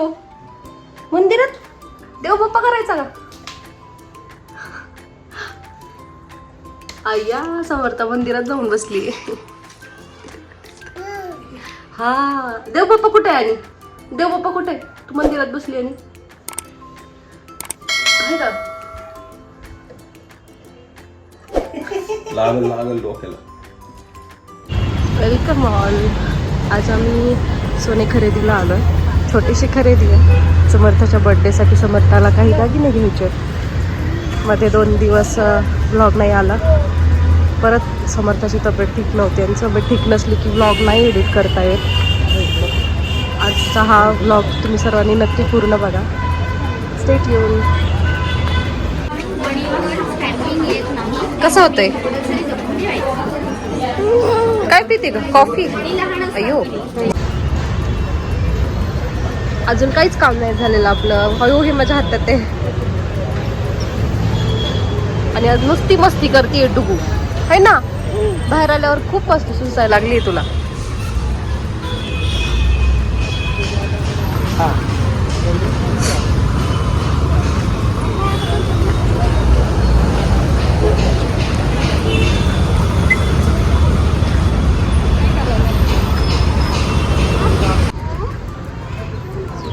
Show मंदिरात देव बाप्पा करायचा का? आय्या समर्थ मंदिरात जाऊन बसली. हा देव बाप्पा कुठे आहे? आणि देव बाप्पा कुठे आहे? तू मंदिरात बसली आणि आहे का? लागल लागल डोक्याला. Welcome all. आज आम्ही सोने खरेदीला आलोय. छोटीशी खरेदी आहे समर्थाच्या बर्थडेसाठी. समर्थाला काही दागिने घ्यायचे. मध्ये 2 दिवस व्लॉग नाही आला. परत समर्थाची तब्येत ठीक नव्हती आणि तब्येत ठीक नसली की व्लॉग नाही एडिट करता येत. आजचा हा व्लॉग तुम्ही सर्वांनी नक्की पूर्ण बघा. Stay tune. कसं होतंय? काय पिते ग? कॉफी? अयो अजून काहीच काम नाही झालेलं आपलं. हळू हे माझ्या हातात आहे. आणि आज नुसती मस्ती करते डुगू है ना. बाहेर आल्यावर खूप मस्ती सुचायला लागली तुला.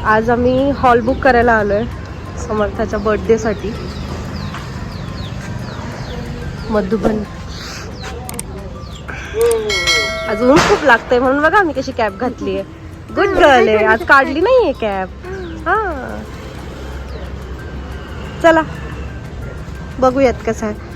आज आम्ही हॉल बुक करायला आलोय समर्थाच्या बर्थडे साठी. मधुबन अजून खूप लागतंय म्हणून बघा आम्ही कशी कॅप घातली आहे. गुड गर्ल आहे. आज काढली नाहीये कॅप. हा चला बघूयात कसं आहे.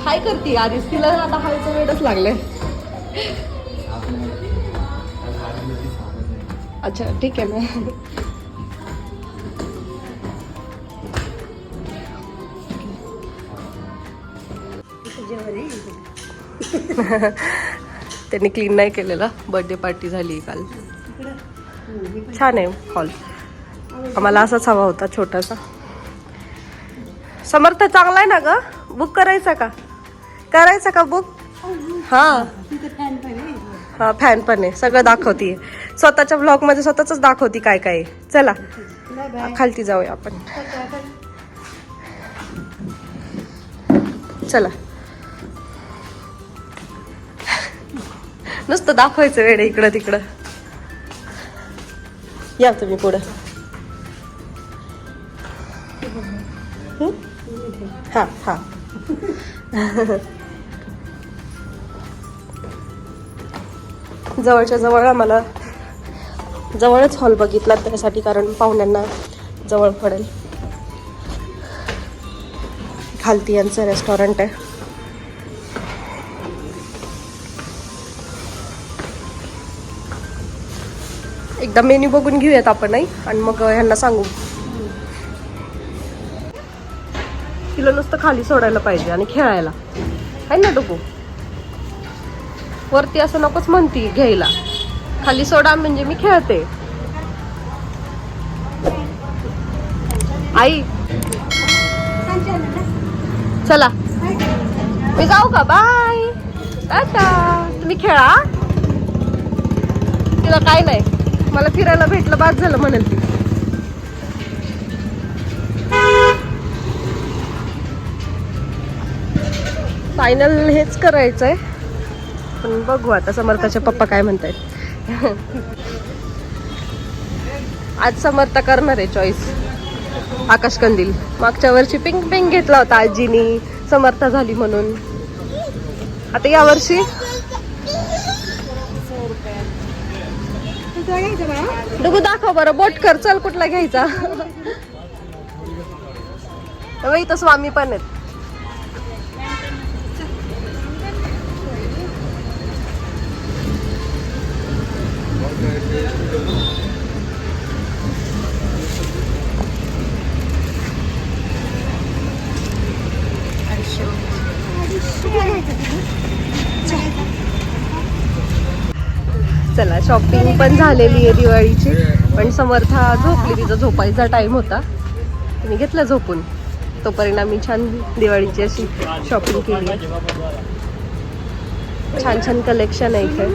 हाय करती आधीच. तिला आता हायचं वेळच लागलंय. अच्छा ठीक आहे ना. त्यांनी क्लीन नाही केलेला. बर्थडे पार्टी झाली काल. छान आहे हॉल. आम्हाला असाच हवा होता छोटासा. समर्थ चांगला आहे ना ग? बुक करायचा का? करायचा का बुक? हा हा फॅन पण आहे. सगळं दाखवतीये स्वतःच्या ब्लॉग मध्ये. स्वतःच दाखवती काय काय. चला खालती जाऊया आपण. चला नुसतं दाखवायचं वेळ इकडं तिकडं. या तुम्ही पुढं. हा हा जवळच्या जवळ आम्हाला जवळच हॉल बघितला त्यासाठी, कारण पाहुण्यांना जवळ पडेल. खालती यांचं रेस्टॉरंट आहे. एकदा मेन्यू बघून घेऊयात आपण नाही आणि मग ह्यांना सांगू. तिला नुसतं खाली सोडायला पाहिजे आणि खेळायला आहे ना डुगू. वरती असं नकोच म्हणती घ्यायला. खाली सोडा म्हणजे मी खेळते. आई चला मी जाऊ का? बाय टाटा. तुम्ही खेळा. तिला काय नाही. मला फिरायला भेटलं बाद झालं म्हणेल ती. फायनल हेच करायचंय पण बघू आता समर्थाचे पप्पा काय म्हणतायत. आज समर्थ करणार आहे चॉईस. आकाश कंदील मागच्या वर्षी पिंक पिंक घेतला होता आजीनी. समर्थ झाली म्हणून. आता या वर्षी डुगू दाखव बरं. बोट कर. चल कुठला घ्यायचा. इथं स्वामी पण आहेत. चला शॉपिंग पण झालेली आहे दिवाळीची. पण समर्था झोपली, तिचा झोपायचा टाइम होता, तिने घेतला झोपून. तो परिणामी छान दिवाळीची अशी शॉपिंग केली. छान छान कलेक्शन आहे इथे.